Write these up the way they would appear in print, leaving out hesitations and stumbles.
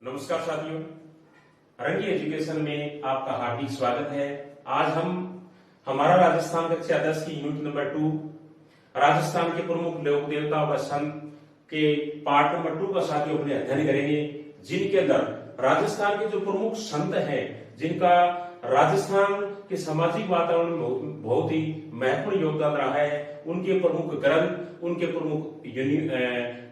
नमस्कार साथियों, रंगी एजुकेशन में आपका हार्दिक स्वागत है। आज हमारा राजस्थान कक्षा 10 की यूनिट नंबर 2 राजस्थान के प्रमुख लोक देवता व संत के पार्ट नंबर 2 का साथियों अपने अध्ययन करेंगे, जिनके अंदर राजस्थान के जो प्रमुख संत हैं, जिनका राजस्थान के सामाजिक वातावरण में बहुत ही महत्वपूर्ण योगदान रहा है, उनके प्रमुख ग्रंथ, उनके प्रमुख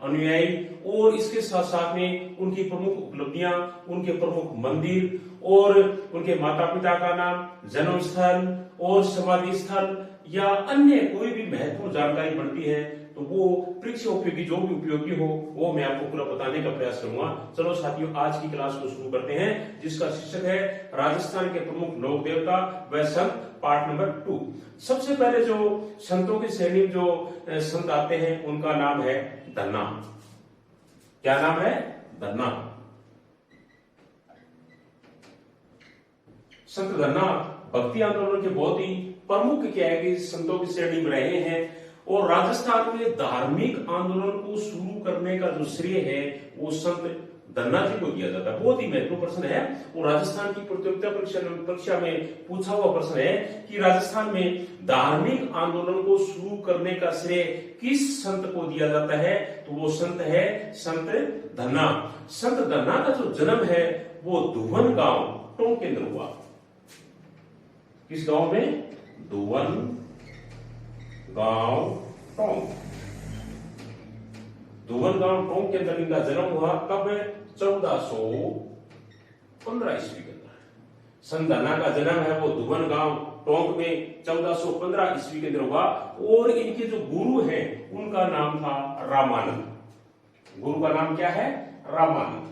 अनुयायी और इसके साथ साथ में उनकी प्रमुख उपलब्धियां, उनके प्रमुख मंदिर और उनके माता पिता का नाम, जन्म स्थल और समाधि स्थल या अन्य कोई भी महत्वपूर्ण जानकारी बनती है तो वो परीक्षा उपयोगी जो भी उपयोगी हो वो मैं आपको पूरा बताने का प्रयास करूंगा। चलो साथियों, आज की क्लास को शुरू करते हैं, जिसका शीर्षक है राजस्थान के प्रमुख लोक देवता व संत पार्ट नंबर 2। सबसे पहले जो संतों की श्रेणी में जो संत आते हैं उनका नाम है धन्ना। क्या नाम है? धन्ना। संत धन्ना भक्ति आंदोलन के बहुत ही प्रमुख क्या है कि संतों की श्रेणी में रहे हैं और राजस्थान में धार्मिक आंदोलन को शुरू करने का जो श्रेय है वो संत धन्ना जी को दिया जाता है। बहुत ही महत्वपूर्ण प्रश्न है और राजस्थान की प्रतियोगिता परीक्षा में पूछा हुआ प्रश्न है कि राजस्थान में धार्मिक आंदोलन को शुरू करने का श्रेय किस संत को दिया जाता है, तो वो संत है संत धन्ना। संत धन्ना का जो जन्म है वो धुवन गांव टोंक के अंदर हुआ। किस गांव में? धुवन गांव टोंक। धुवन गांव टोंक के अंदर इनका जन्म हुआ। कब? 1415 ईस्वी के अंदर। संत धन्ना का जन्म है वो धुवन गांव टोंक में 1415 ईस्वी के अंदर हुआ और इनके जो गुरु हैं उनका नाम था रामानंद। गुरु का नाम क्या है? रामानंद।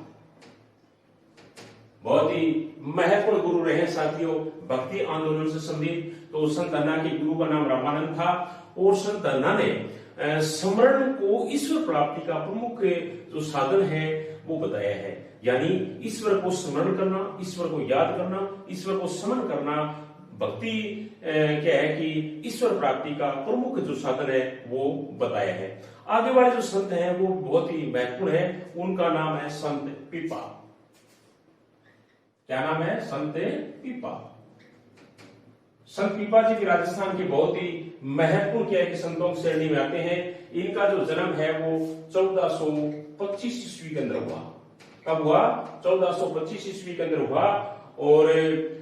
बहुत ही महत्वपूर्ण गुरु रहे साथियों भक्ति आंदोलन से संबंधित। तो संत धन्ना के गुरु का नाम रामानंद था और संत धन्ना ने स्मरण को ईश्वर प्राप्ति का प्रमुख जो साधन है वो बताया है। यानी ईश्वर को स्मरण करना, ईश्वर को याद करना, ईश्वर को स्मरण करना भक्ति क्या है कि ईश्वर प्राप्ति का प्रमुख जो साधन है वो बताया है। आगे वाले जो संत हैं वो बहुत ही महत्वपूर्ण है। उनका नाम है संत पीपा। क्या नाम है? संत पीपा। संत पीपा जी भी राजस्थान के बहुत ही महत्वपूर्ण क्या है कि संतों की श्रेणी में आते हैं। इनका जो जन्म है वो 1425 ईस्वी के अंदर हुआ। कब हुआ? 1425 ईस्वी के अंदर हुआ और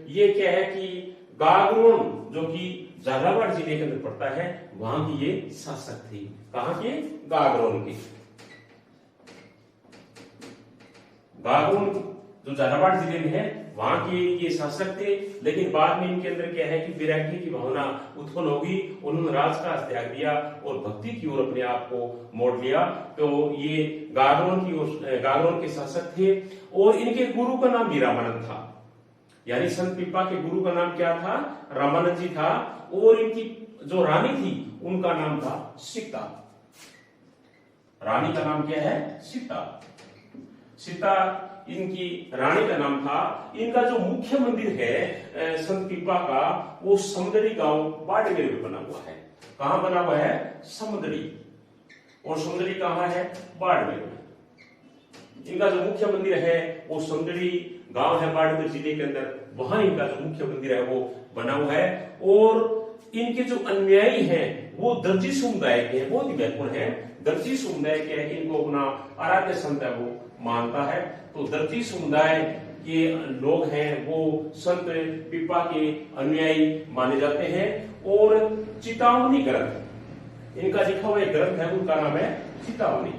ये क्या है कि गागरोन जो कि झालावाड़ जिले के अंदर पड़ता है वहां की ये शासक थी। कहां के? गागरोन के। गागरोन जो झालावाड़ जिले में है वहां के ये शासक थे, लेकिन बाद में इनके अंदर क्या है कि वैराग्य की भावना उत्पन्न होगी। उन्होंने राजकाज त्याग दिया और भक्ति की ओर अपने आप को मोड़ लिया। तो ये गागरोन के शासक थे और इनके गुरु का नाम भी रामानंद था। यानी संत पीपा के गुरु का नाम क्या था? रामानंद जी था और इनकी जो रानी थी उनका नाम था सीता। रानी का नाम क्या है? सीता। सीता इनकी रानी का नाम था। इनका जो मुख्य मंदिर है संत पीपा का वो समदड़ी गांव बाड़मेर में बना हुआ है। कहां बना हुआ है? समदड़ी। और समदड़ी कहां है? बाड़मेर में। इनका जो मुख्य मंदिर है वो समदड़ी गांव है बाड़मेर जिले के अंदर, वहां इनका जो मुख्य मंदिर है वो बना हुआ है। और इनके जो अनुयायी हैं वो दर्जी समुदाय के हैं। बहुत ही महत्वपूर्ण है। दर्जी समुदाय क्या है कि इनको अपना आराध्य संत है वो मानता है। तो दर्जी समुदाय के लोग हैं वो संत पीपा के अनुयायी माने जाते हैं। और चितावनी ग्रंथ इनका लिखा हुआ एक ग्रंथ है, उनका नाम है चितावनी।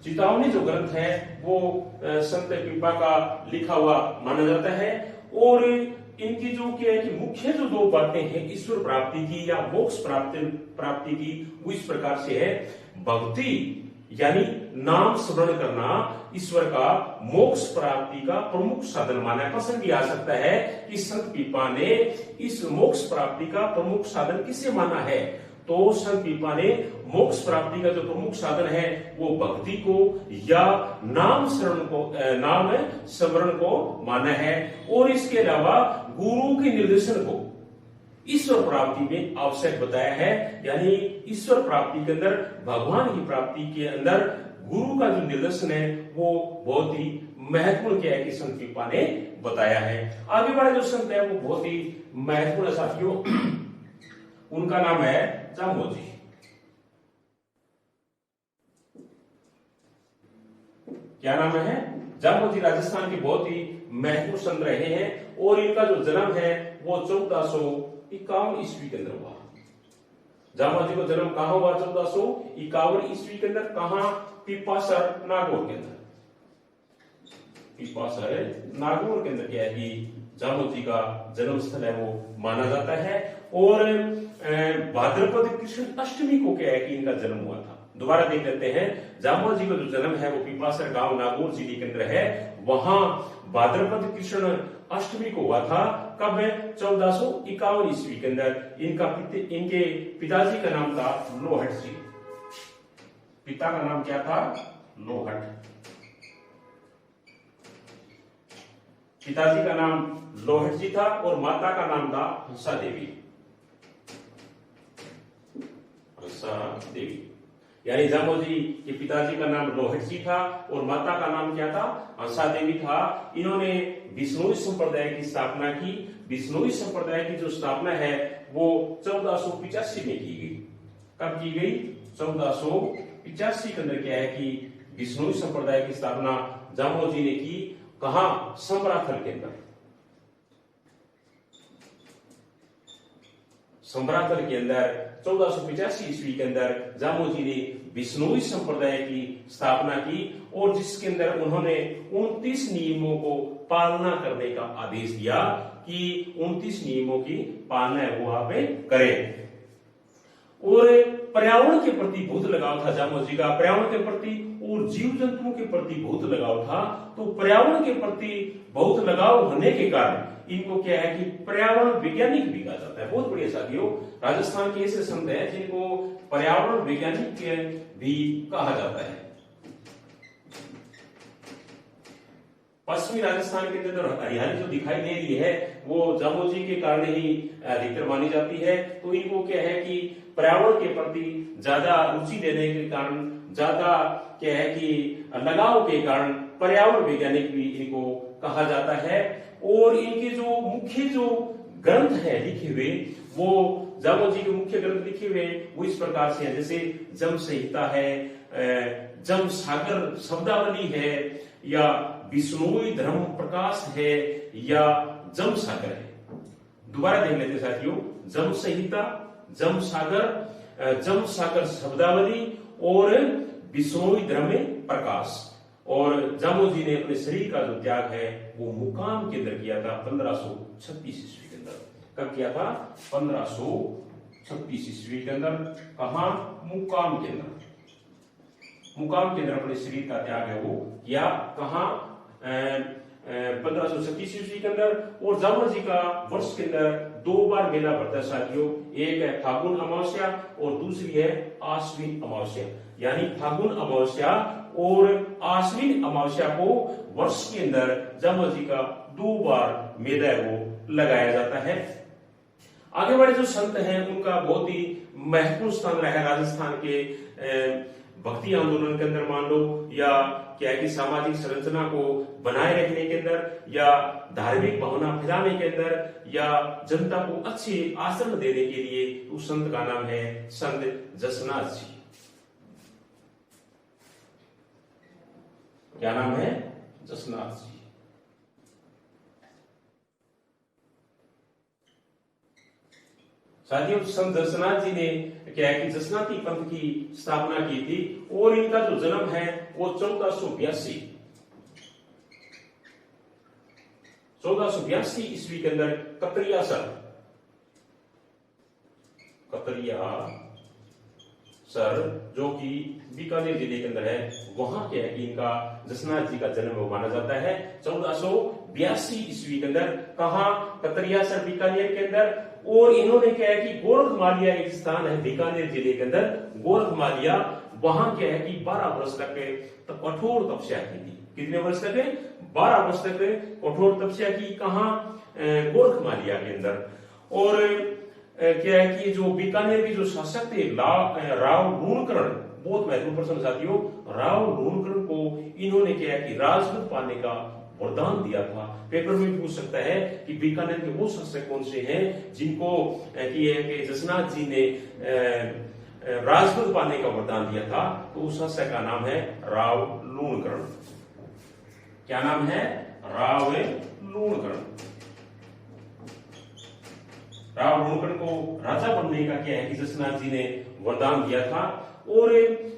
चितावनी जो ग्रंथ है वो संत पीपा का लिखा हुआ माना जाता है। और इनकी जो क्या है कि मुख्य जो दो बातें हैं ईश्वर प्राप्ति की या मोक्ष प्राप्ति की वो इस प्रकार से है। भक्ति यानी नाम स्मरण करना ईश्वर का मोक्ष प्राप्ति का प्रमुख साधन माना है। प्रश्न भी आ सकता है कि संत पीपा ने इस मोक्ष प्राप्ति का प्रमुख साधन किसे माना है, तो संत पीपा ने मोक्ष प्राप्ति का जो प्रमुख साधन है वो भक्ति को या नाम स्मरण को माना है। और इसके अलावा गुरु के निर्देशन को ईश्वर प्राप्ति में आवश्यक बताया है। यानी ईश्वर प्राप्ति के अंदर, भगवान की प्राप्ति के अंदर गुरु का जो निर्देशन है वो बहुत ही महत्वपूर्ण क्या है कि संत पीपा ने बताया है। आगे वाले जो संत है वो बहुत ही महत्वपूर्ण साथियों, उनका नाम है जामोजी। क्या नाम है? जामोजी राजस्थान के बहुत ही महत्वपूर्ण संत रहे हैं और इनका जो जन्म है वो 1451 ईस्वी के अंदर हुआ। जामोजी को जन्म कहां हुआ? 1451 ईस्वी के अंदर। कहां? पीपासर नागौर के अंदर। पीपासर नागौर के अंदर क्या है कि जामोजी का जन्म स्थल है वो माना जाता है। और भाद्रपद कृष्ण अष्टमी को क्या है कि इनका जन्म हुआ था। दोबारा देख लेते हैं, जामोजी का जो जन्म है वो पीपासर गांव नागौर जिले के अंदर है। वहां भाद्रपद कृष्ण अष्टमी को हुआ था। कब है? 1451 ईस्वी के अंदर। इनके पिताजी का नाम था लोहट जी। पिता का नाम क्या था? लोहट। पिताजी का नाम लोहट जी था और माता का नाम था हंसा देवी। हंसा देवी यानी जामोजी के पिताजी का नाम लोहट जी था और माता का नाम क्या था? हंसा देवी था। इन्होंने बिश्नोई संप्रदाय की स्थापना की। बिश्नोई संप्रदाय की जो स्थापना है वो 1485 में की गई। कब की गई? 1485 के अंदर क्या है कि बिश्नोई संप्रदाय की स्थापना जामोजी ने की। कहां? समराथल के अंदर। समराथल के अंदर 1485 ईस्वी के अंदर जामोजी ने बिश्नोई संप्रदाय की स्थापना की और जिसके अंदर उन्होंने 29 नियमों को पालना करने का आदेश दिया कि 29 नियमों की पालना वो आप करें। और पर्यावरण के प्रति बहुत लगाव था जामोजी का। पर्यावरण के प्रति और जीव जंतुओं के प्रति बहुत लगाव था। तो पर्यावरण के प्रति बहुत लगाव होने के कारण इनको क्या है कि पर्यावरण वैज्ञानिक भी कहा जाता है। बहुत बढ़िया साथियों, राजस्थान के ऐसे संत हैं जिनको पर्यावरण वैज्ञानिक भी कहा जाता है। पश्चिमी राजस्थान के अंदर हरियाली जो दिखाई दे रही है वो जामोजी के कारण ही अधिकतर मानी जाती है। तो इनको क्या है कि पर्यावरण के प्रति ज्यादा रुचि देने के कारण, ज्यादा क्या है कि लगाव के कारण पर्यावरण वैज्ञानिक भी इनको कहा जाता है। और इनके जो मुख्य जो ग्रंथ है लिखे हुए, वो जामोजी के मुख्य ग्रंथ लिखे हुए वो इस प्रकार से है, जैसे जम संहिता है, जम सागर शब्दावली है, या बिश्नोई धर्म प्रकाश है, या जम सागर है। दोबारा देख लेते साथियों, जम संहिता, जम सागर शब्दावली और बिश्नोई धर्म प्रकाश। और जामोजी ने अपने शरीर का जो त्याग है वो मुकाम के अंदर किया था 1536 ईस्वी के अंदर। कब किया था? 1536 ईस्वी के अंदर। कहा? मुकाम के अंदर। मुकाम के अंदर अपने शरीर का त्याग है वो किया। कहा? 1536 ईस्वी के अंदर। और जामोजी का वर्ष के अंदर 2 बार मेला पड़ता है साथियों। एक है फागुन अमावस्या और दूसरी है आश्विन अमावस्या। यानी फागुन अमावस्या और आश्विन अमावस्या को वर्ष के अंदर जामोजी का 2 बार मेला वो लगाया जाता है। आगे वाले जो संत हैं उनका बहुत ही महत्वपूर्ण स्थान रहा है राजस्थान के भक्ति आंदोलन के अंदर, मान लो, या क्या है कि सामाजिक संरचना को बनाए रखने के अंदर, या धार्मिक भावना फैलाने के अंदर, या जनता को अच्छे आचरण देने के लिए। उस संत का नाम है संत जसनाथ जी। क्या नाम है? जसनाथ जी। साथियों, संत जसनाथ जी ने क्या है कि जसनाती पंथ की स्थापना की थी और इनका जो जन्म है वो 1482 ईस्वी के अंदर कतरियासर जो कि बीकानेर जिले के अंदर है, वहां क्या है कि इनका जसनाथ जी का जन्म माना जाता है 1482 ईस्वी के अंदर। कहा? कतरियासर बीकानेर के अंदर। और इन्होंने क्या है कि गोरखमालिया एक स्थान है बीकानेर जिले के अंदर, गोरखमालिया, वहां क्या है कि 12 वर्ष तक कठोर तपस्या की थी। कितने वर्ष तक? 12 वर्ष तक कठोर तपस्या की। कहा? गोरखमालिया के अंदर। और क्या है कि जो बीकानेर के जो शासक थे राव बहुत महत्वपूर्ण प्रश्न साथियों। राव लोणकरण को इन्होंने क्या है कि राजपद पाने का वरदान दिया था। पेपर में पूछ सकता है कि बीकानेर के वो शासक कौन से हैं जिनको कि जसनाथ जी ने राजपद पाने का वरदान दिया था, तो उस शासक का नाम है राव लोणकरण। क्या नाम है? राव लोणकरण। राव लोणकरण को राजा बनने का क्या है कि जसनाथ जी ने वरदान दिया था। और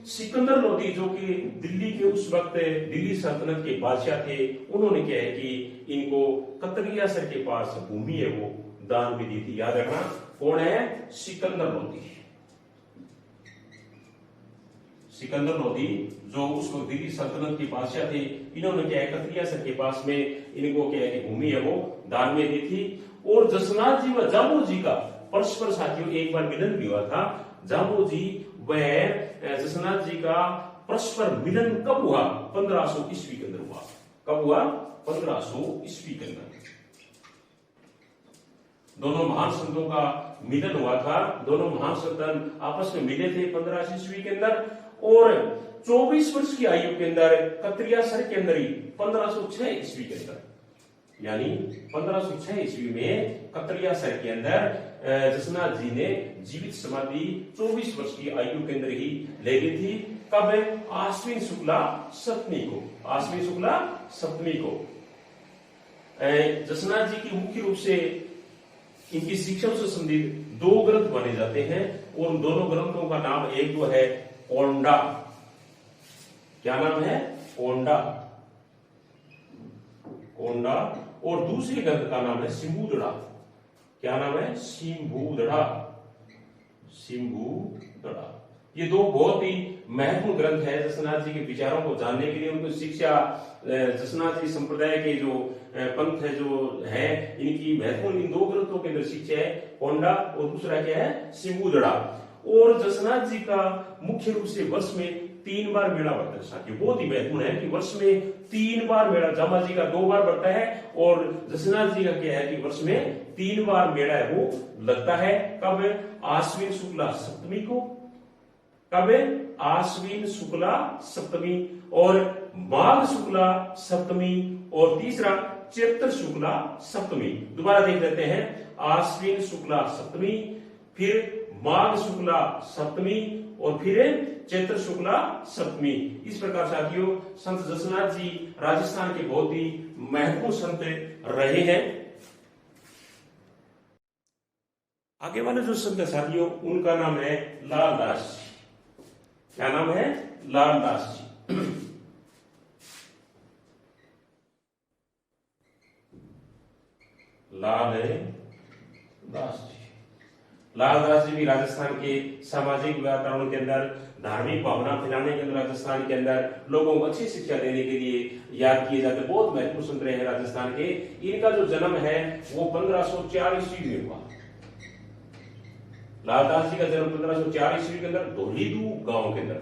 सिकंदर लोदी जो कि दिल्ली के उस वक्त दिल्ली सल्तनत के बादशाह थे, उन्होंने क्या है कि इनको कतरिया सर के पास भूमि है वो दान में दी थी। याद रखना कौन है? सिकंदर लोदी। सिकंदर लोदी जो उस वक्त दिल्ली सल्तनत के बादशाह थे, इन्होंने क्या है कतरिया सर के पास में इनको क्या है कि भूमि है वो दान में दी थी। और जसनाथ जी व जामो जी का परस्पर साथियों एक बार मिलन भी हुआ था। जामो जी व जसनाथ जी का परस्पर मिलन कब हुआ? 1500 ईस्वी के अंदर हुआ। कब हुआ? 1500 ईस्वी के अंदर दोनों महान संतों का मिलन हुआ था। दोनों महान संत आपस में मिले थे 1500 ईस्वी के अंदर। और 24 वर्ष की आयु के अंदर कतरिया सर के अंदर ही 1506 ईस्वी के अंदर, यानी 1506 ईस्वी में कतरिया सर के अंदर जसनाथ जी ने जीवित समाधि 24 वर्ष की आयु के अंदर ही ले ली थी। कब? आश्विन शुक्ला सप्तमी को। आश्विन शुक्ला सप्तमी को। जसनाथ जी की मुख्य रूप से इनकी शिक्षा से संबंधित 2 ग्रंथ माने जाते हैं। और उन दोनों ग्रंथों का नाम एक तो है कोंडा। क्या नाम है? कोंडा। कोंडा। और दूसरे ग्रंथ का नाम है सिंबूदड़ा। क्या नाम है? सिंबूदड़ा। सिंबूदड़ा। ये 2 बहुत ही महत्वपूर्ण ग्रंथ है जसनाथ जी के विचारों को जानने के लिए। उनको शिक्षा जसनाथ जी संप्रदाय के जो पंथ है जो है इनकी महत्वपूर्ण इन 2 ग्रंथों के अंदर शिक्षा है कोंडा और दूसरा क्या है? सिंबूदड़ा। और जसनाथ जी का मुख्य रूप से वर्ष में 3 बार मेला बढ़ता है साथियों। बहुत ही महत्वपूर्ण है कि वर्ष में 3 बार मेला। जामा जी का 2 बार बढ़ता है और जसनाथ जी का क्या है कि वर्ष में 3 बार मेला है वो लगता है। कब? आश्विन शुक्ला सप्तमी को। कब? आश्विन शुक्ला सप्तमी और माघ शुक्ला सप्तमी और तीसरा चैत्र शुक्ला सप्तमी। दोबारा देख लेते हैं। आश्विन शुक्ला सप्तमी, फिर माघ शुक्ला सप्तमी और फिर चैत्र शुक्ला सप्तमी। इस प्रकार साथियों संत जसनाथ जी राजस्थान के बहुत ही महत्वपूर्ण संत रहे हैं। आगे वाले जो संत साथियों उनका नाम है लालदास जी। क्या नाम है? लालदास जी। लालदास जी। लालदास जी भी राजस्थान के सामाजिक वातावरण के अंदर धार्मिक भावना फैलाने के अंदर राजस्थान के अंदर लोगों को अच्छी शिक्षा देने के लिए याद किए जाते बहुत महत्वपूर्ण संत रहे हैं राजस्थान के। इनका जो जन्म है वो 1504 ईस्वी में हुआ। लालदास जी का जन्म 1504 ईस्वी के अंदर धौलीदू गांव के अंदर,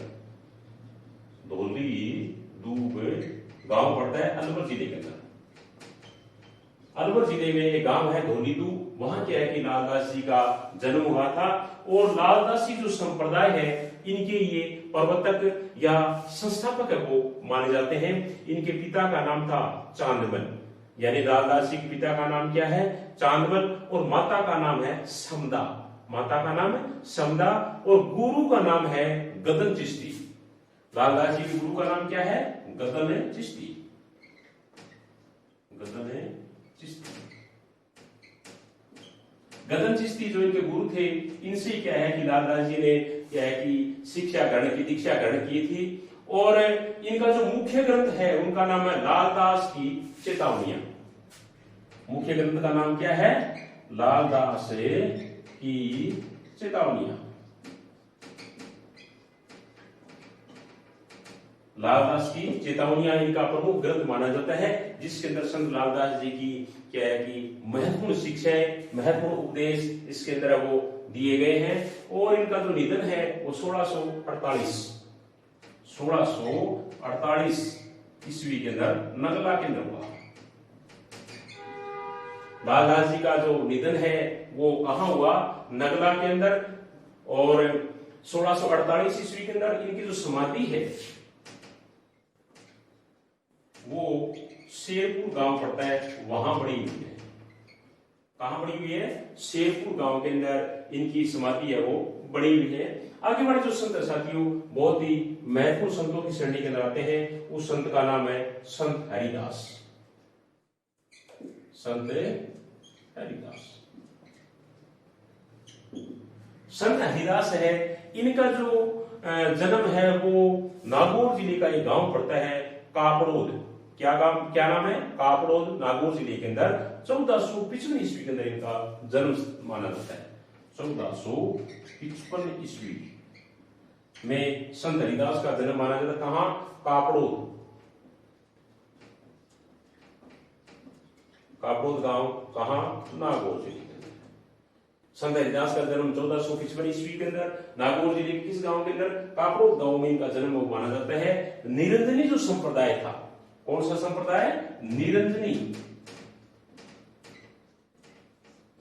धौलीदूब गांव पड़ता है अलवर जिले के अंदर। अलवर जिले में एक गांव है धौलीदू, वहां क्या है कि लालदास जी का जन्म हुआ था। और लालदासी जो संप्रदाय है इनके ये प्रवर्तक या संस्थापक वो माने जाते हैं। इनके पिता का नाम था चांदबल, यानी लालदास जी के पिता का नाम क्या है? चांदबल। और माता का नाम है समदा। माता का नाम है समदा और गुरु का नाम है गदन चिश्ती। लालदास जी के गुरु का नाम क्या है? गदन चिश्ती। गदन चिश्ती। गदन चिश्ती जो इनके गुरु थे, इनसे क्या है कि लालदास जी ने क्या है कि शिक्षा ग्रहण की, दीक्षा ग्रहण की थी। और इनका जो मुख्य ग्रंथ है उनका नाम है लालदास की चेतावनियां। मुख्य ग्रंथ का नाम क्या है? लालदास की चेतावनियां। लालदास की चेतावनियां इनका प्रमुख ग्रंथ माना जाता है, जिसके अंदर संत लालदास जी की क्या है कि महत्वपूर्ण शिक्षाएं, महत्वपूर्ण उपदेश इसके अंदर वो दिए गए हैं। और इनका जो निधन है वो 1648 ईस्वी के अंदर नगला के अंदर हुआ। लालदास जी का जो निधन है वो कहां हुआ? नगला के अंदर। और 1648 ईस्वी के अंदर इनकी जो समाधि है वो शेरपुर गांव पड़ता है, वहां बड़ी हुई है। कहां बड़ी हुई है? शेरपुर गांव के अंदर इनकी समाधि है वो बड़ी हुई है। आगे वाले जो संत साथियों बहुत ही महत्वपूर्ण संतों की श्रेणी के अंदर आते हैं, उस संत का नाम है संत हरिदास। संत हरिदास, संत हरिदास है, इनका जो जन्म है वो नागौर जिले का एक गांव पड़ता है कापड़ोद। क्या नाम है? कापड़ोद, नागौर जिले के अंदर 1455 ईस्वी के अंदर इनका जन्म माना जाता है। 1455 ईस्वी में संत हरिदास का जन्म माना जाता है। कहां? कापड़ोद। कापड़ोद गांव कहां? नागौर जिले के अंदर। संत हरिदास का जन्म 1455 ईस्वी के अंदर नागौर जिले के किस गांव के अंदर? कापड़ोद गांव में इनका जन्म माना जाता है। निरंजनी जो संप्रदाय था, कौन सा संप्रदाय? निरंजनी।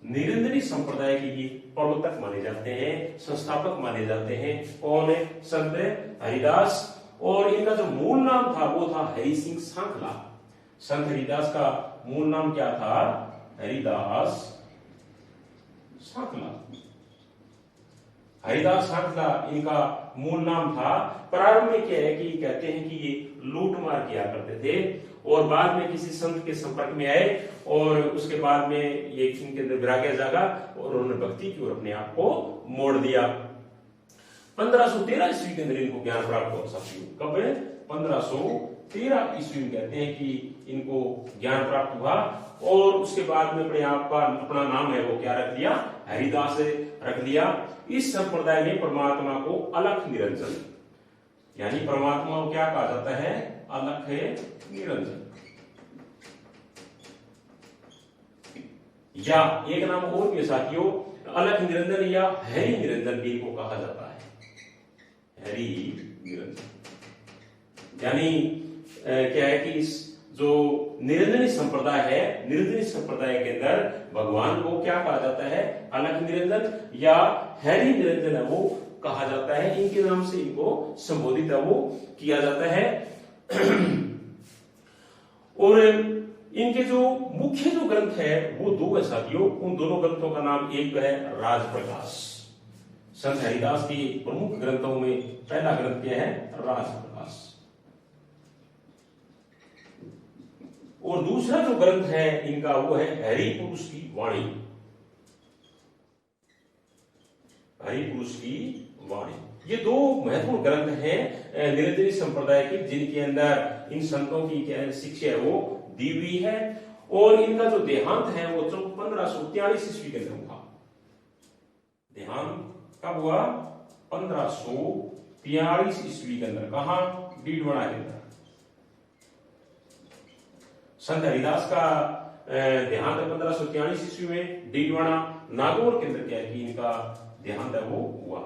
निरंजनी संप्रदाय के ये प्रवर्तक माने जाते हैं, संस्थापक माने जाते हैं। कौन है? संत हरिदास। और इनका जो मूल नाम था वो था हरि सिंह सांखला। संत हरिदास का मूल नाम क्या था? हरिदास सांखला। हरिदास सांखला इनका मूल नाम था। प्रारंभ में क्या है कि कहते हैं कि ये लूटमार किया करते थे और बाद में किसी संत के संपर्क में आए और उसके बाद में ये इनके अंदर वैराग्य जागा और उन्होंने भक्ति की ओर अपने आप को मोड़ दिया। 1513 ईस्वी के अंदर इनको ज्ञान प्राप्त हुआ साथियों। कब? 1513 ईस्वी में कहते हैं कि इनको ज्ञान प्राप्त हुआ और उसके बाद में अपने आप का अपना नाम है वो क्या रख दिया? हरिदास रख दिया। इस संप्रदाय में परमात्मा को अलख निरंजन, यानी परमात्मा को क्या कहा जाता है? अलख निरंजन। या एक नाम और भी साथियों, अलख निरंजन या हरि निरंजन भी इनको कहा जाता है। हरि निरंजन यानी क्या है कि इस जो निरंजनी संप्रदाय है, निरंजनी संप्रदाय के अंदर भगवान को क्या कहा जाता है? अलख निरंजन या हरि निरंजन है वो कहा जाता है। इनके नाम से इनको संबोधित है वो किया जाता है। और इनके जो मुख्य जो ग्रंथ है वो दो है साथियों। उन दोनों ग्रंथों का नाम एक है राजप्रकाश। संत हरिदास के प्रमुख ग्रंथों में पहला ग्रंथ क्या है? राजप्रकाश। और दूसरा जो ग्रंथ है इनका वो है हरि पुरुष की वाणी। हरि पुरुष की वाणी, ये दो महत्वपूर्ण ग्रंथ हैं निरंजनी संप्रदाय के, जिनके अंदर इन संतों की शिक्षा है वो दी हुई है। और इनका जो देहांत है वो 1543 ईस्वी के अंदर हुआ। देहांत कब हुआ? 1543 ईस्वी के अंदर। कहां? डीडवाना के अंदर। संत हरिदास का देहांत 1543 ईस्वी में डीडवाना नागौर के अंदर क्या है कि इनका देहांत है वो हुआ।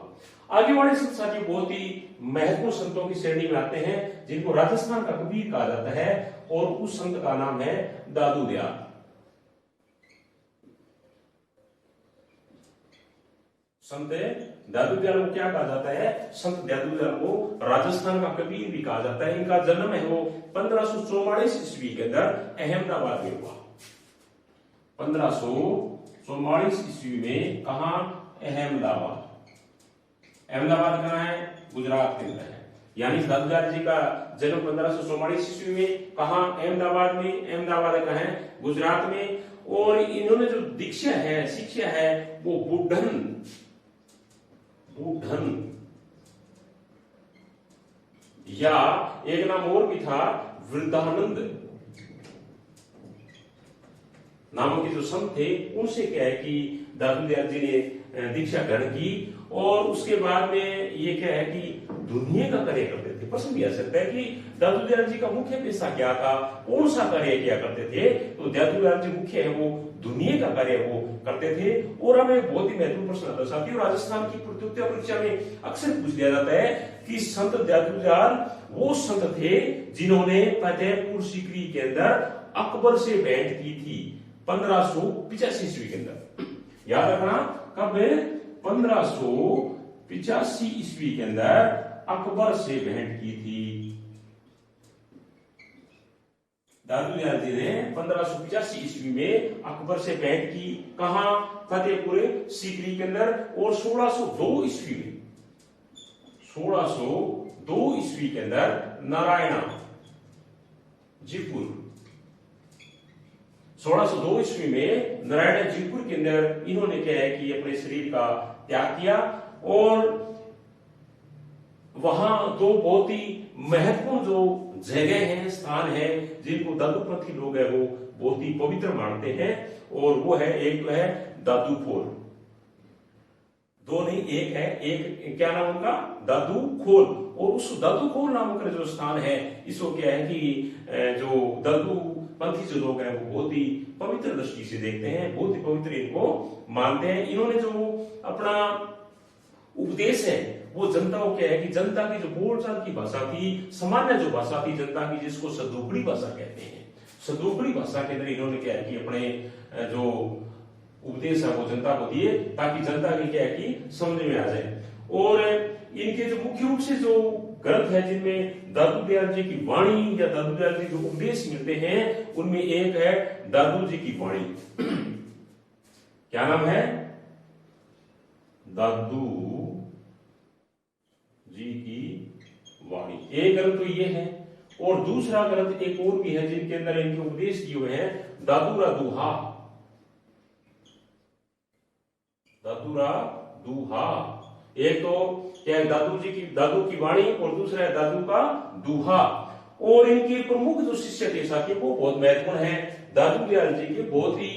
आगे वाले संत साथियों बहुत ही महत्वपूर्ण संतों की श्रेणी में आते हैं, जिनको राजस्थान का कबीर कहा जाता है और उस संत का नाम है दादू दयाल। संत दादू दयाल को क्या कहा जाता है? संत दादू दयाल को राजस्थान का कबीर भी कहा जाता है। इनका जन्म है वो 1544 ईस्वी के अंदर अहमदाबाद में हुआ। 1544 ईस्वी में कहा? अहमदाबाद। अहमदाबाद कहां है? गुजरात के अंदर है। यानी दादू दयाल जी का जन्म 1544 ईस्वी में कहा? अहमदाबाद में। अहमदाबाद कहां है? गुजरात में। और इन्होंने जो दीक्षा है, शिक्षा है वो बुढ़न या एक नाम और भी था वृद्धानंद नामों के जो संत थे, उनसे क्या है कि दादू दयाल जी ने दीक्षा ग्रहण की। और उसके बाद में ये क्या है कि दुनिया का कार्य करते थे। प्रश्न भी आ सकता है कि दादू दयाल जी का मुख्य पेशा क्या था, कौन सा कार्य किया करते थे? तो दादू दयाल जी मुख्य है वो दुनिया का कार्य वो करते थे। और हमें बहुत ही महत्वपूर्ण प्रश्न आता है साथियों, राजस्थान की प्रतियोगिता परीक्षा में अक्सर पूछ लिया जाता है कि संत दादू दयाल वो संत थे जिन्होंने फतेहपुर सीकरी के अंदर अकबर से भेंट की थी 1585 ईस्वी के अंदर। याद रखना कब? 1585 1585 ईस्वी के अंदर अकबर से भेंट की थी। दादू दयाल जी ने 1585 ईस्वी में अकबर से भेंट की। कहां? फतेहपुर सीकरी के अंदर। और 1602 ईस्वी में 1602 ईस्वी के अंदर नारायणा जीपुर 1602 ईस्वी में नारायण जीपुर के अंदर इन्होंने क्या है कि अपने शरीर का त्याग किया। और वहां दो बहुत ही महत्वपूर्ण जो जगह है, स्थान है, जिनको दादूपंथी लोग है वो बहुत ही पवित्र मानते हैं। और वो है, एक तो है दादू खोल, दो नहीं एक है, एक क्या नाम उनका? दादू खोल। और उस दादू खोल नाम का जो स्थान है, इसको क्या है कि जो दादू पंथी जो लोग हैं वो बहुत ही पवित्र दृष्टि से देखते हैं, बहुत ही पवित्र इनको मानते हैं। इन्होंने जो अपना उपदेश है वो जनता को क्या है कि जनता की जो बोलचाल की भाषा थी, सामान्य जो भाषा थी जनता की, जिसको सदोगड़ी भाषा कहते हैं, सदोगड़ी भाषा के अंदर इन्होंने क्या है कि अपने जो उपदेश है वो जनता को दिए, ताकि जनता की क्या है कि समझ में आ जाए। और इनके जो मुख्य रूप से जो ग्रंथ है जिनमें दादू दयाल जी की वाणी या दादू दयाल जी जो उपदेश मिलते हैं, उनमें एक है दादू जी की वाणी। क्या नाम है? दादू जी की वाणी। एक ग्रंथ तो ये है। और दूसरा ग्रंथ एक और भी है जिनके अंदर इनके उपदेश दिए हुए हैं, दादूरा दूहा। दादूरा दूहा। एक तो क्या है दादू जी की, दादू की वाणी, और दूसरा है दादू का दूहा। और इनके प्रमुख जो शिष्य थे साथी वो बहुत महत्वपूर्ण है। दादू दयाल जी के बहुत ही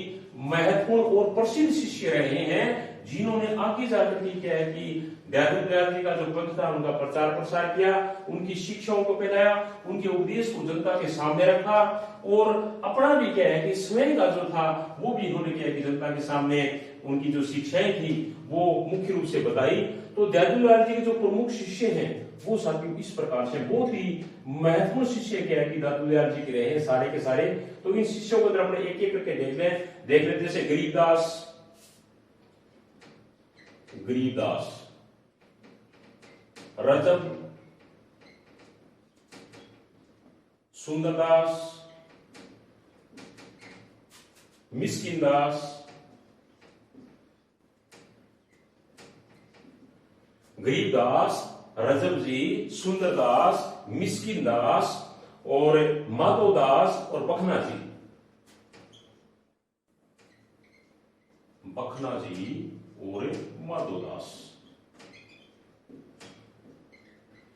महत्वपूर्ण और प्रसिद्ध शिष्य रहे हैं, जिन्होंने आगे जाकर के क्या है कि दादू दयाल जी का जो पंथ था उनका प्रचार प्रसार किया, उनकी शिक्षाओं को फैलाया, उनके उपदेश को जनता के सामने रखा। और अपना भी क्या है कि स्वयं का जो था वो भी इन्होंने क्या है कि जनता के सामने उनकी जो शिक्षाएं थी वो मुख्य रूप से बताई। तो दादू दयाल जी के जो प्रमुख शिष्य हैं वो साथियों इस प्रकार से बहुत ही महत्वपूर्ण शिष्य क्या है कि दादू दयाल जी के रहे हैं सारे के सारे। तो इन शिष्यों को अपने एक एक करके देख लें। जैसे गरीबदास, रजब, सुंदरदास, मिस्किनदास, गरीबदास, रजब जी, सुंदरदास, मिस्किनदास और माधोदास और बखना जी। बखना जी और माधोदास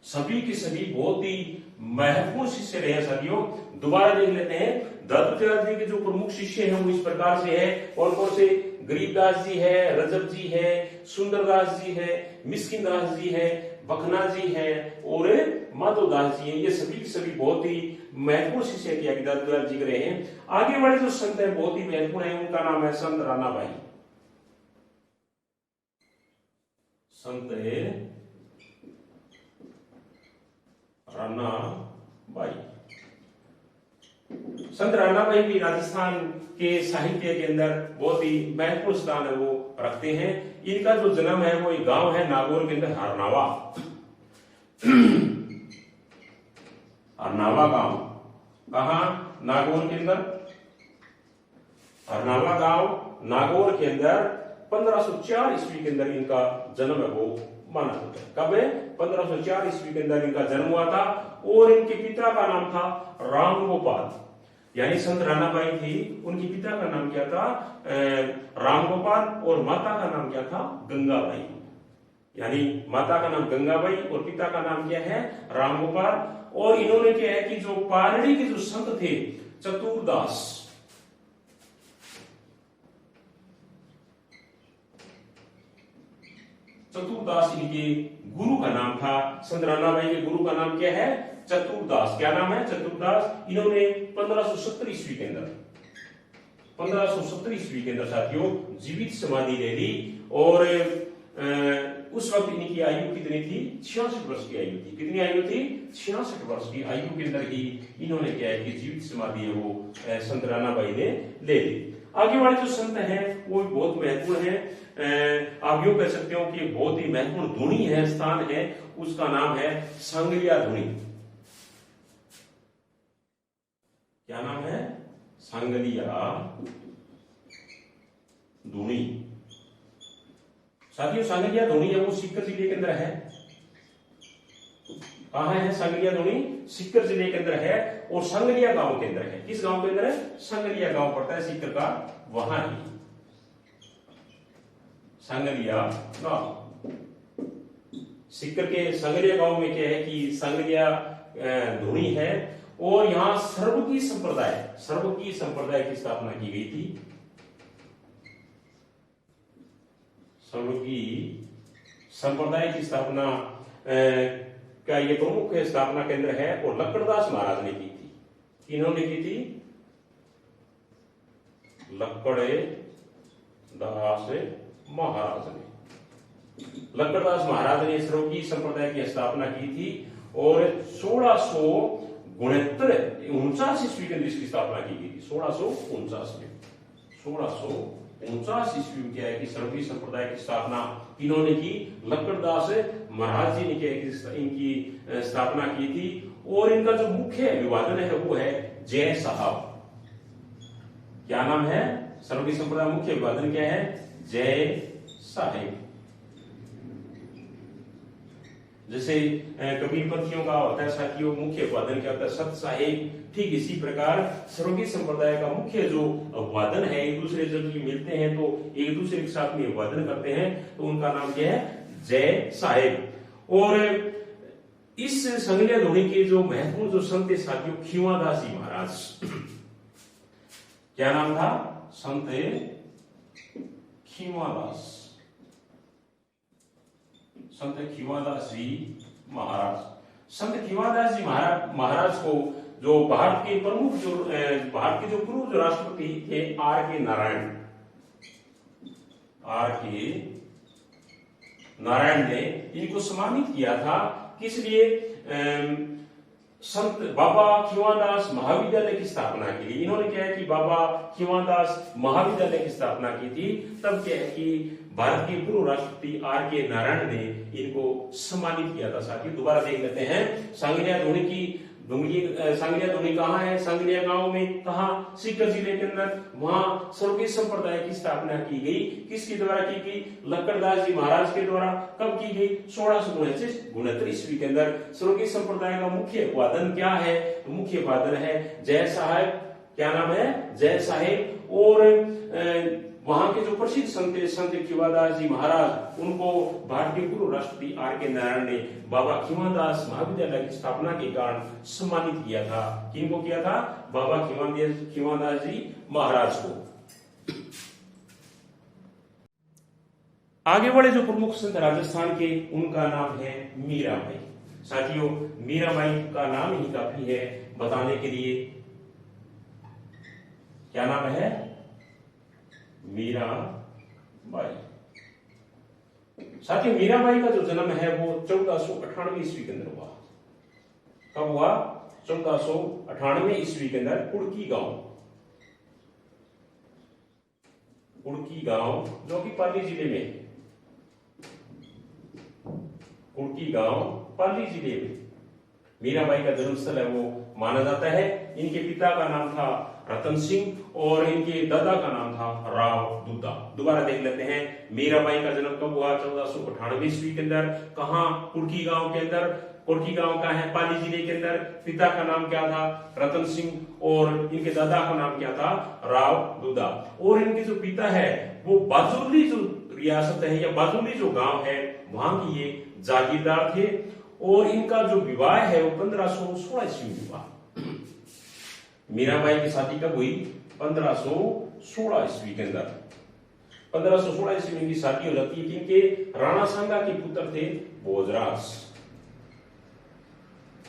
सभी के सभी बहुत ही महत्वपूर्ण शिष्य रहे हैं साथियों। दोबारा देख लेते हैं। दादू दयाल जी के जो प्रमुख शिष्य हैं वो इस प्रकार से है। और कौन से? गरीबदास जी है, रजब जी है, सुंदरदास जी है, मिस्किनदास जी है, बखना जी है और माधोदास जी है। ये सभी के सभी बहुत ही महत्वपूर्ण शिष्य किया कि दादू दयाल जी के रहे हैं। आगे वाले जो संत है बहुत ही महत्वपूर्ण है, उनका नाम है संत रानाबाई। संत रानाबाई। संत रानाबाई भी राजस्थान के साहित्य के अंदर बहुत ही महत्वपूर्ण स्थान है वो रखते हैं। इनका जो जन्म है वो एक गांव है नागौर के अंदर, हरनावा। हरनावा गांव कहां? नागौर के अंदर। हरनावा गांव नागौर के अंदर 1504 ईस्वी के अंदर इनका जन्म है वो माना जाता है। कब है? 1504 ईस्वी के अंदर इनका जन्म हुआ था। और इनके पिता का नाम था रामगोपाल, यानी संत रानाबाई थी, उनके पिता का नाम क्या था? रामगोपाल। और माता का नाम क्या था? गंगाबाई। यानी माता का नाम गंगाबाई और पिता का नाम क्या है? रामगोपाल। और इन्होंने क्या है कि जो पारड़ी के जो संत थे चतुरदास, चतुरदास इनके गुरु का नाम था। संत रानाबाई के गुरु का नाम क्या है? चतुरदास। क्या नाम है? चतुरदास। इन्होंने 1570 ईस्वी के अंदर 1570 ईस्वी के अंदर साथियों जीवित समाधि ले ली। और उस वक्त इनकी आयु कितनी थी? 66 वर्ष की आयु थी। कितनी आयु थी? 66 वर्ष की आयु के अंदर ही इन्होंने क्या है कि जीवित समाधि है वो संत रानाबाई ने ले ली। आगे वाले जो संत हैं वो भी बहुत महत्वपूर्ण है। आप यूं कह सकते हो कि बहुत ही महत्वपूर्ण धुनी है, स्थान है, उसका नाम है सांगलिया धुनी। क्या नाम है? सांगलिया धुनी। साथियों, सांगलिया धुनी है वो सीकर जिले के अंदर है। कहां है सांगलिया धुनी? सीकर जिले के अंदर है और सांगलिया गांव के अंदर है। किस गांव के अंदर है? सांगलिया गांव पड़ता है सीकर का, वहां ही सांगलिया गांव। सीकर के सांगलिया गांव में क्या है कि सांगलिया धुनी है और यहां सर्वकी संप्रदाय की स्थापना की गई थी। सर्वकी संप्रदाय की स्थापना का ये प्रमुख स्थापना केंद्र है और लक्कड़दास महाराज ने की थी। किन्होंने की थी? लक्कड़दास महाराज ने। लक्कड़दास महाराज ने सर्वकी संप्रदाय की स्थापना की थी और 1649 ईस्वी के अंदर इसकी स्थापना की गई थी। 1649 ईस्वी में क्या है कि सर्वकी संप्रदाय की स्थापना किन्होंने की? लक्कड़दास महाराज जी ने क्या है इनकी स्थापना की थी। और इनका जो मुख्य अभिवादन है वो है जय साहब। क्या नाम है? सर्वकी संप्रदाय मुख्य अभिवादन क्या है? जय साहेब। जैसे कबीरपंथियों का होता है साथियों मुख्य अभिवादन क्या होता है? सत साहेब। ठीक इसी प्रकार सर्वकी संप्रदाय का मुख्य जो अभिवादन है, एक दूसरे जब मिलते हैं तो एक दूसरे के साथ में अभिवादन करते हैं, तो उनका नाम क्या है? जय साहेब। और इस सांगलिया धुनी के जो महत्वपूर्ण जो संत साथियों, खींवादास जी महाराज। क्या नाम था? संत खींवादास। संत खींवादास जी महाराज। संत खींवादास जी महाराज को जो भारत के प्रमुख भारत के जो पूर्व राष्ट्रपति थे आर के नारायण ने इनको सम्मानित किया था। किस लिए? संत बाबा खींवादास महाविद्यालय की स्थापना के लिए। इन्होंने क्या है कि बाबा खींवादास महाविद्यालय की स्थापना की थी। तब क्या है कि भारत के पूर्व राष्ट्रपति आर के नारायण ने इनको सम्मानित किया था। साथियों दोबारा देख लेते हैं। सांगलिया धुनी कहाँ है? सांगलिया गांव में। कहाँ? सीकर जिले के अंदर। वहां सर्वकी संप्रदाय की स्थापना की गई। किसके द्वारा की गई? लक्कड़दास जी महाराज के द्वारा। कब की गई? 1669 ईस्वी के अंदर। सर्वकी संप्रदाय का मुख्य अभिवादन क्या है? तो मुख्य अभिवादन है जय साहेब। क्या नाम है? जय साहेब। और वहां के जो प्रसिद्ध संत खींवादास जी महाराज, उनको भारतीय पूर्व राष्ट्रपति आर के नारायण ने बाबा खींवादास महाविद्यालय की स्थापना के कारण सम्मानित किया था। किनको किया था? बाबा खींवादास जी महाराज को। आगे बढ़े जो प्रमुख संत राजस्थान के, उनका नाम है मीराबाई। साथियों मीराबाई का नाम ही काफी है बताने के लिए। क्या नाम है? मीराबाई। साथियों मीराबाई का जो जन्म है वो 1498 ईस्वी के अंदर हुआ। कब हुआ? 1498 ईस्वी के अंदर कुड़की गांव जो कि पाली जिले में। कुड़की गांव पाली जिले में मीराबाई का जन्मस्थल है वो माना जाता है। इनके पिता का नाम था रतन सिंह और इनके दादा का नाम था राव दुद्दा। दोबारा देख लेते हैं। मीराबाई का जन्म कब हुआ? 1498 ईस्वी के अंदर। कहां? कुड़की गांव के अंदर। कुड़की गांव का है पाली जिले के अंदर। पिता का नाम क्या था? रतन सिंह और इनके दादा का नाम क्या था? राव दुद्दा। और इनके जो पिता है वो बाजुली जो रियासत है या बाजुली जो गांव है वहां की ये जागीरदार थे। और इनका जो विवाह है वो 1516 ईस्वी में हुआ। मीराबाई की शादी कब हुई? 1516 ईस्वी के अंदर। 1516 ईस्वी में इनकी शादी हो जाती है। इनके राणा सांगा के पुत्र थे भोजराज।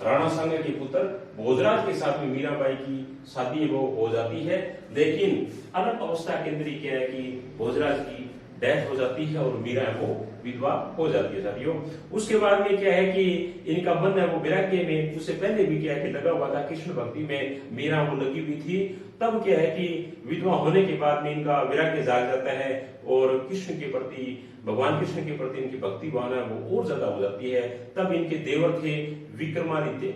राणा सांगा के पुत्र भोजराज के साथ में मीराबाई की शादी वो हो जाती है। लेकिन अलग अवस्था के अंदर क्या है कि भोजराज की डेथ हो जाती है और मीरा है वो विधवा हो जाती है साथियों। उसके बाद में क्या है कि इनका मन है वो वैराग्य में, उससे पहले भी क्या है कि लगा हुआ था कृष्ण भक्ति में, मीरा वो लगी हुई थी। तब क्या है कि विधवा होने के बाद में इनका वैराग्य जाग जाता है और कृष्ण के प्रति, भगवान कृष्ण के प्रति इनकी भक्ति भावना वो और ज्यादा हो जाती है। तब इनके देवर थे विक्रमादित्य,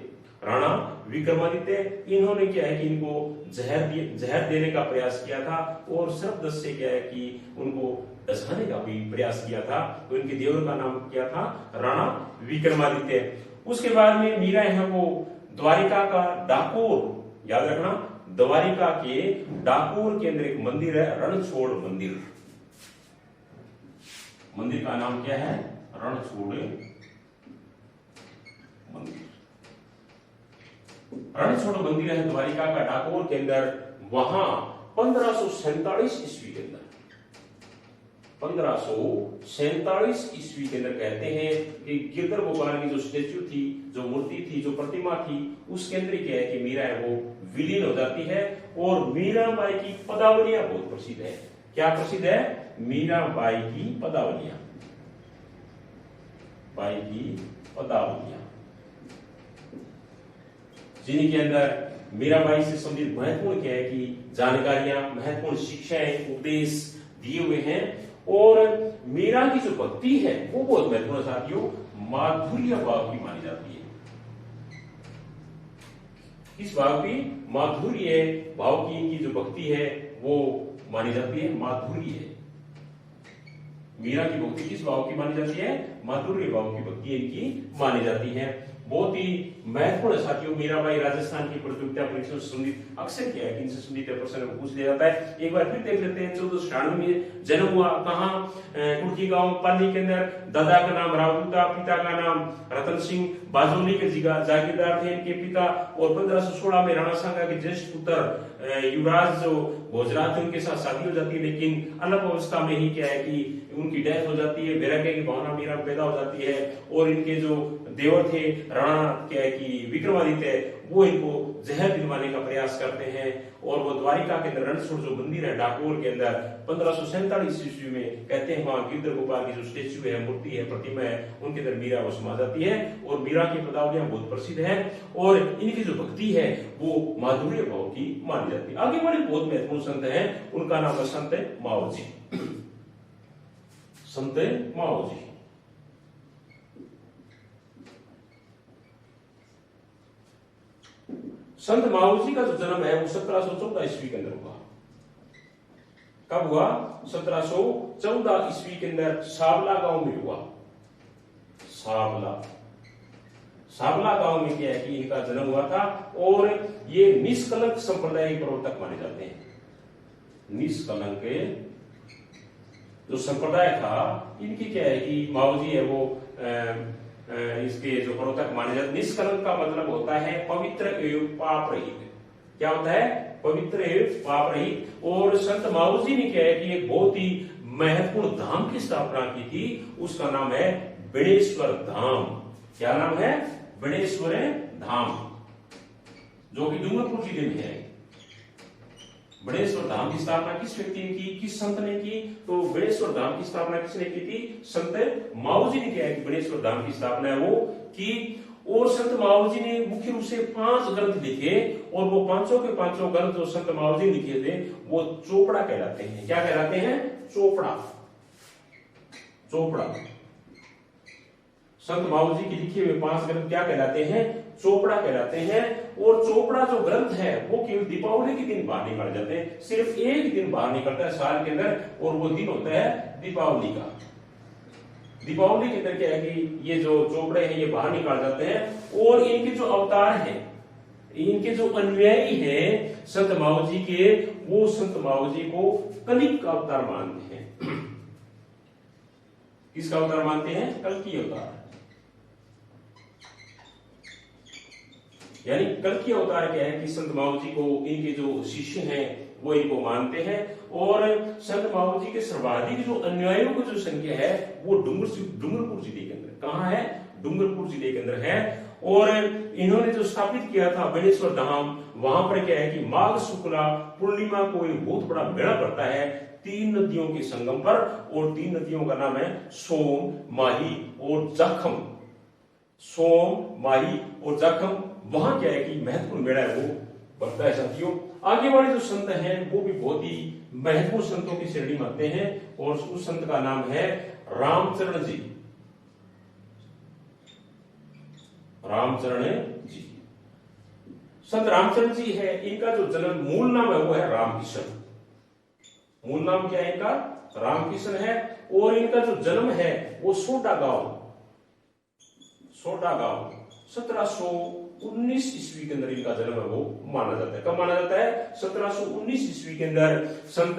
राणा विक्रमादित्य, इन्होंने क्या है कि इनको जहर देने का प्रयास किया था और शब्द से क्या है कि उनको डसाने का भी प्रयास किया था। तो इनके देवर का नाम क्या था? राणा विक्रमादित्य। उसके बाद में मीरा है वो द्वारिका का डाकोर, याद रखना, द्वारिका के डाकोर के अंदर एक मंदिर है, रणछोड़ मंदिर। मंदिर का नाम क्या है? रणछोड़ मंदिर। रणछोड़ मंदिर है द्वारिका का डाकोर के अंदर। वहां 1547 ईस्वी के अंदर, 1547 ईस्वी के अंदर कहते हैं कि गिरधर गोपाल की जो स्टेच्यू थी, जो मूर्ति थी, जो प्रतिमा थी, उसके अंदर क्या है कि मीरा है वो विलीन हो जाती है। और मीराबाई की पदावलियां बहुत प्रसिद्ध है। क्या प्रसिद्ध है? मीराबाई की पदावलियां, बाई की पदावलियां, जिनके अंदर मीराबाई से संबंधित महत्वपूर्ण क्या है कि जानकारियां, महत्वपूर्ण शिक्षाएं, उपदेश दिए हुए हैं। और मीरा की जो भक्ति है वो बहुत महत्वपूर्ण साथियों, माधुर्य भाव की मानी जाती है। किस भाव की? माधुर्य भाव की इनकी जो भक्ति है वो मानी जाती है, माधुर्य है। मीरा की भक्ति किस भाव की मानी जाती है? माधुर्य भाव की भक्ति इनकी मानी जाती है। बहुत ही महत्वपूर्ण साथियों, मीराबाई राजस्थान की प्रतियोगिता परीक्षा से संबंधित अक्सर क्या है कि इनसे संबंधित प्रश्न पूछ लिया जाता है। एक बार फिर देख लेते हैं। 1496 में जन्म हुआ, कहाँ? कुर्की गांव पाली के अंदर। दादा का नाम रावदूता, पिता का नाम रतन सिंह, बाजोली के जागीरदार थे इनके पिता। और 1516 में राणा सांगा के ज्येष्ठ पुत्र युवराज जो भोजराज थे उनके साथ शादी हो जाती है, लेकिन अल्प अवस्था में ही क्या है कि उनकी डेथ हो जाती है। वैराग्य की भावना मीरा पैदा हो जाती है। और इनके जो देवर थे राणा क्या है कि विक्रमादित्य, वो इनको जहर दिलवाने का प्रयास करते हैं। और वो द्वारिका के अंदर रणछोड़ जो मंदिर है डाकोर के अंदर 1547 ईस्वी में कहते हैं वहां गिरधर गोपाल की जो स्टेच्यू है, मूर्ति है, प्रतिमा है, उनके अंदर मीरा वो समा जाती है। और मीरा की पदावलियां बहुत प्रसिद्ध है और इनकी जो भक्ति है वो माधुर्य भाव की मानी जाती है। आगे बड़े बहुत महत्वपूर्ण संत है, उनका नाम है संत माओ जी। संत माओ जी, संत माओ जी का जो जन्म है वो 1714 ईस्वी के अंदर हुआ। कब हुआ? 1714 ईस्वी के अंदर सावला गांव में हुआ। सावला गांव में क्या है कि इनका जन्म हुआ था। और ये निष्कलंक संप्रदाय के प्रवर्तक माने जाते हैं। निष्कलंक जो संप्रदाय था, इनकी क्या है कि माओ जी है वो इसके जो प्रवर्तक माने जाते। निष्कलंक का मतलब होता है पवित्र एवं पाप रहित। क्या होता है? पवित्र एवं पाप रहित। और संत माओ जी ने क्या है कि एक बहुत ही महत्वपूर्ण धाम की स्थापना की थी, उसका नाम है बेणेश्वर धाम। क्या नाम है? बेणेश्वर धाम, जो कि डूंगरपुर जिले में है। बेणेश्वर धाम की स्थापना किस व्यक्ति ने की, किस संत ने की? तो बेणेश्वर धाम की स्थापना किसने की थी? संत माओ जी ने किया है कि बेणेश्वर धाम की स्थापना है वो की। और संत माओ जी ने मुख्य रूप से 5 ग्रंथ लिखे और वो पांचों के पांचों ग्रंथ जो संत माओ जी लिखे थे वो चोपड़ा कहलाते हैं। क्या कहलाते हैं? चोपड़ा। चोपड़ा। संत माओ जी के लिखे हुए 5 ग्रंथ क्या कहलाते हैं? चोपड़ा कहलाते हैं। और चोपड़ा जो ग्रंथ है वो केवल दीपावली के दिन बाहर निकाले जाते हैं। सिर्फ एक दिन बाहर निकलता है साल के अंदर, और वो दिन होता है दीपावली का। दीपावली के अंदर क्या है कि ये जो चोपड़े हैं ये बाहर निकाल जाते हैं। और इनके जो अवतार हैं, इनके जो अनुयायी हैं संत माओ जी के, वो संत माओ जी को कलिक का अवतार मानते हैं। किसका अवतार मानते हैं? कल्कि अवतार। यानी कल्कि अवतार क्या है कि संत माओ जी को इनके जो शिष्य हैं वो इनको मानते हैं। और संत माओ जी के सर्वाधिक जो अनुयायियों की जो संख्या है वो डूंगरपुर जिले के अंदर। कहां है? डूंगरपुर जिले के अंदर है। और इन्होंने जो स्थापित किया था बेणेश्वर धाम, वहां पर क्या है कि माघ शुक्ला पूर्णिमा को एक बहुत बड़ा मेला पड़ता है। तीन नदियों के संगम पर, और तीन नदियों का नाम है सोम, माही और जाखम। सोम, माही और जाखम, वहां क्या है कि महत्वपूर्ण मेला है वो बढ़ता है साथियों। आगे वाले जो संत हैं वो भी बहुत ही महत्वपूर्ण संतों की श्रेणी में आते हैं, और उस संत का नाम है रामचरण जी। रामचरण जी, संत रामचरण जी है, इनका जो जन्म मूल नाम है वो है रामकिशन। मूल नाम क्या है इनका? रामकिशन है। और इनका जो जन्म है वो सोटा गांव 1719 ईस्वी के अंदर इनका जन्म है वो माना जाता है। कब माना जाता है? 1719 ईस्वी के अंदर संत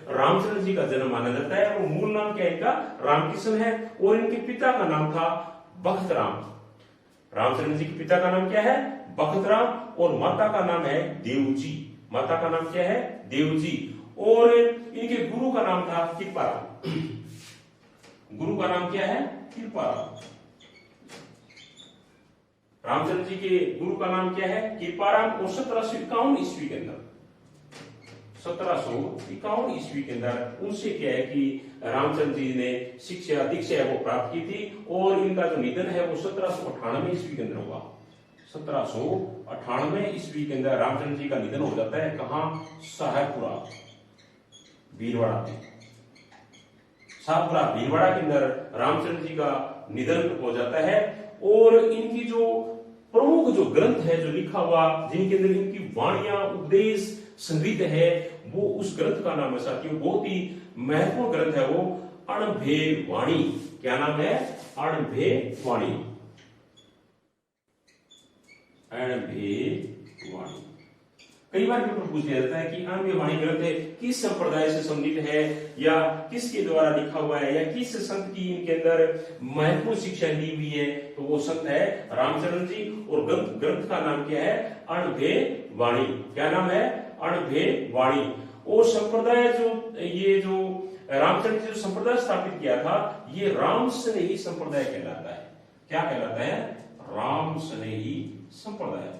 रामचरण जी का जन्म माना जाता है। और मूल नाम क्या है इनका? रामकिशन है। और इनके पिता का नाम था बखत राम। रामचरण जी के पिता का नाम क्या है? बखत राम। और माता का नाम है देवजी। माता का नाम क्या है? देवजी। और इनके गुरु का नाम था कृपाराम। गुरु का नाम क्या है? कृपाराम। रामचंद्र जी के गुरु का नाम क्या है? कृपाराम। और 1751 ईस्वी के अंदर 1751 ईस्वी के अंदर उनसे क्या है कि रामचंद्र जी ने शिक्षा दीक्षा वो प्राप्त की थी। और इनका जो निधन है वो 1798 ईस्वी के अंदर हुआ। 1798 ईस्वी के अंदर रामचंद्र जी का निधन हो जाता है। कहां? साहेबपुरा भीलवाड़ा में। साहेबपुरा भीलवाड़ा के अंदर रामचंद्र जी का निधन हो जाता है। और इनकी जो प्रमुख जो ग्रंथ है जो लिखा हुआ, जिनके अंदर इनकी वाणियां उपदेश संगीत है, वो उस ग्रंथ का नाम है साथियों, बहुत ही महत्वपूर्ण ग्रंथ है वो अणभे वाणी। क्या नाम है? अणभे वाणी। अणभे वाणी। कई बार पेपर पूछ लिया जाता है कि अणभे वाणी ग्रंथ किस संप्रदाय से संबंधित है, या किसके द्वारा लिखा हुआ है, या किस संत की इनके अंदर महत्वपूर्ण शिक्षा दी हुई है, तो वो संत है रामचरण जी। और ग्रंथ का नाम क्या है? अणभे वाणी। क्या नाम है? अणभे वाणी। और संप्रदाय जो रामचरण जी जो संप्रदाय स्थापित किया था, ये राम स्नेही संप्रदाय कहलाता है। क्या कहलाता है? राम स्नेही संप्रदाय।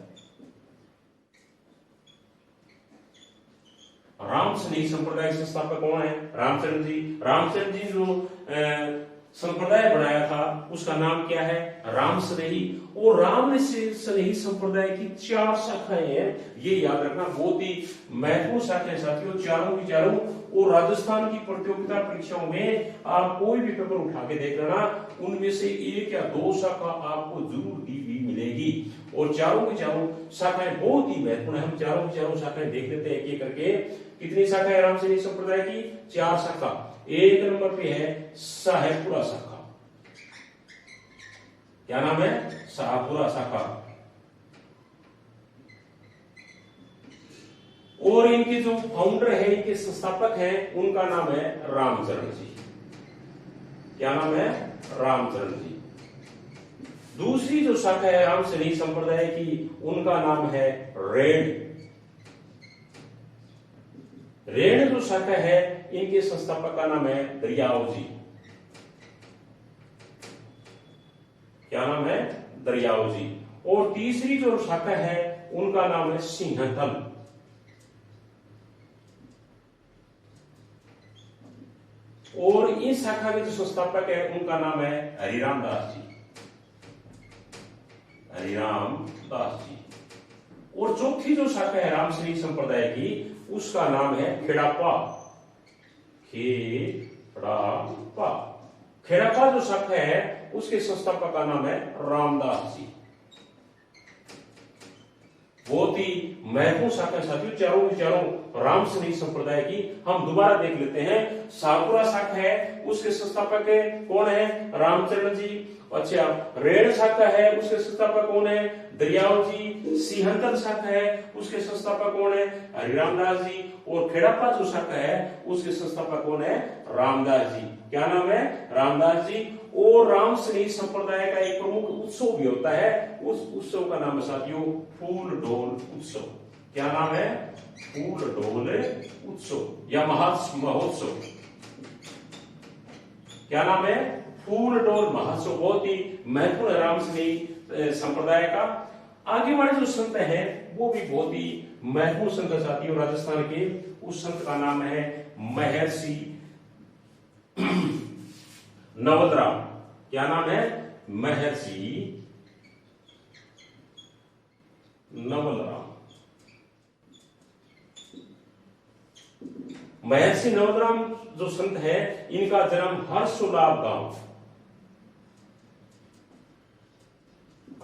राम स्नेही संप्रदाय के संस्थापक कौन है? रामचरण जी। रामचरण जी जो संप्रदाय बनाया था उसका नाम क्या है? राम स्नेही। और राम स्नेही संप्रदाय की 4 शाखाएं हैं, ये याद रखना, बहुत ही महत्वपूर्ण शाखाएं साथियों, चारों की चारों। और राजस्थान की प्रतियोगिता परीक्षाओं में आप कोई भी पेपर उठा के देख लेना, उनमें से 1 या 2 शाखा आपको जरूर दी हुई मिलेगी। और चारों की चारों शाखाएं बहुत ही महत्वपूर्ण है। हम चारों की चारों शाखाएं देख लेते हैं एक-एक करके। कितनी शाखा है रामस्नेही संप्रदाय की? 4 शाखा। 1 नंबर पे है साहेबपुरा शाखा। क्या नाम है? साहेबपुरा शाखा। और इनके जो फाउंडर है, इनके संस्थापक हैं, उनका नाम है रामचरण जी। क्या नाम है? रामचरण जी। दूसरी जो शाखा है रामस्नेही संप्रदाय की, उनका नाम है रेण। रेण जो शाखा है, इनके संस्थापक का नाम है दरियाव जी। क्या नाम है? दरियाव जी। और तीसरी जो शाखा है उनका नाम है सिंहथल। और इस शाखा के जो संस्थापक है उनका नाम है हरिराम दास जी। हरिराम दास जी। और चौथी जो शाखा है रामस्नेही संप्रदाय की, उसका नाम है खेड़ापा। खेड़ापा। खेड़ापा जो शाखा है उसके संस्थापक का नाम है रामदास जी। बहुत ही महत्वपूर्ण शाखा साथियों, चारों की चारों रामस्नेही संप्रदाय की। हम दोबारा देख लेते हैं। साहेबपुरा शाखा है, उसके संस्थापक कौन है? रामचरण जी। अच्छा, रेण शाखा है, उसके संस्थापक कौन है? दरियाव जी। सिंहथल शाखा है, उसके संस्थापक कौन है? हरिरामदास जी। और खेड़ापा जो शाखा है उसके संस्थापक कौन है? रामदास जी। क्या नाम है? रामदास जी। और रामस्नेही संप्रदाय का एक प्रमुख उत्सव भी होता है, उस उत्सव का नाम है साथियों फूल डोल उत्सव। क्या नाम है? फूल डोल उत्सव या महोत्सव। क्या नाम है? फूल डोल महोत्सव। बहुत ही महत्वपूर्ण रामस्नेही संप्रदाय का। आगे वाले जो संत हैं वो भी बहुत ही महत्वपूर्ण संत है साथियों राजस्थान के। उस संत का नाम है महर्षि नवलराम। क्या नाम है? महर्षि नवलराम। महर्षि नवलराम जो संत है, इनका जन्म हर्षोलाभ गांव,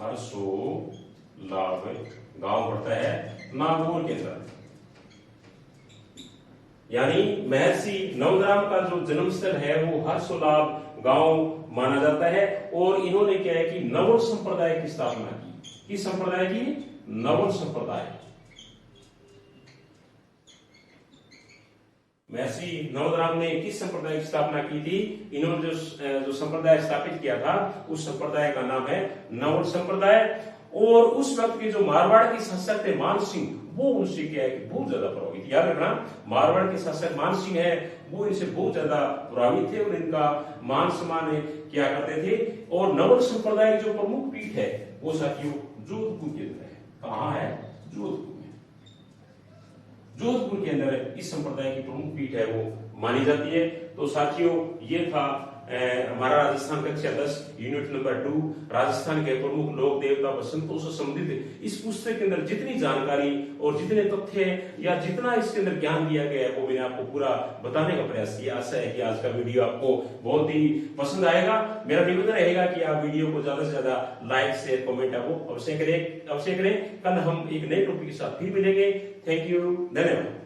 हर्षोलाभ गांव पड़ता है नागौर के अंदर। यानी महर्षि नवलराम का जो जन्म स्थल है वो हर्षोलाभ गांव माना जाता है। और इन्होंने क्या है कि नवल संप्रदाय की स्थापना की। किस संप्रदाय की? नवल संप्रदाय। महर्षि नवलराम ने किस संप्रदाय की स्थापना की थी? इन्होंने जो संप्रदाय स्थापित किया था उस संप्रदाय का नाम है नवल संप्रदाय। और उस वक्त के जो मारवाड़ के शासक थे मान सिंह, वो उनसे क्या है कि बहुत ज्यादा प्रभावित। याद रखना, मारवाड़ के शासक मान सिंह है, वो इनसे बहुत ज्यादा प्रभावित थे और इनका मान सम्मान क्या करते थे। और नवल संप्रदाय जो प्रमुख पीठ है वो साथियों जोधपुर के अंदर है। कहाँ है? जोधपुर में। जोधपुर के अंदर इस संप्रदाय की प्रमुख पीठ है वो मानी जाती है। तो साथियों ये था हमारा राजस्थान कक्षा 10 यूनिट नंबर 2 राजस्थान के प्रमुख लोक देवता व संतों से संबंधित इस पुस्तक के अंदर जितनी जानकारी और जितने तथ्य या जितना इसके अंदर ज्ञान दिया गया है वो मैंने आपको पूरा बताने का प्रयास किया। आशा है कि आज का वीडियो आपको बहुत ही पसंद आएगा। मेरा निवेदन रहेगा कि आप वीडियो को ज्यादा से ज्यादा लाइक शेयर कमेंट अवश्य करें। कल हम एक नए टॉपिक के साथ फिर मिलेंगे। थैंक यू, धन्यवाद।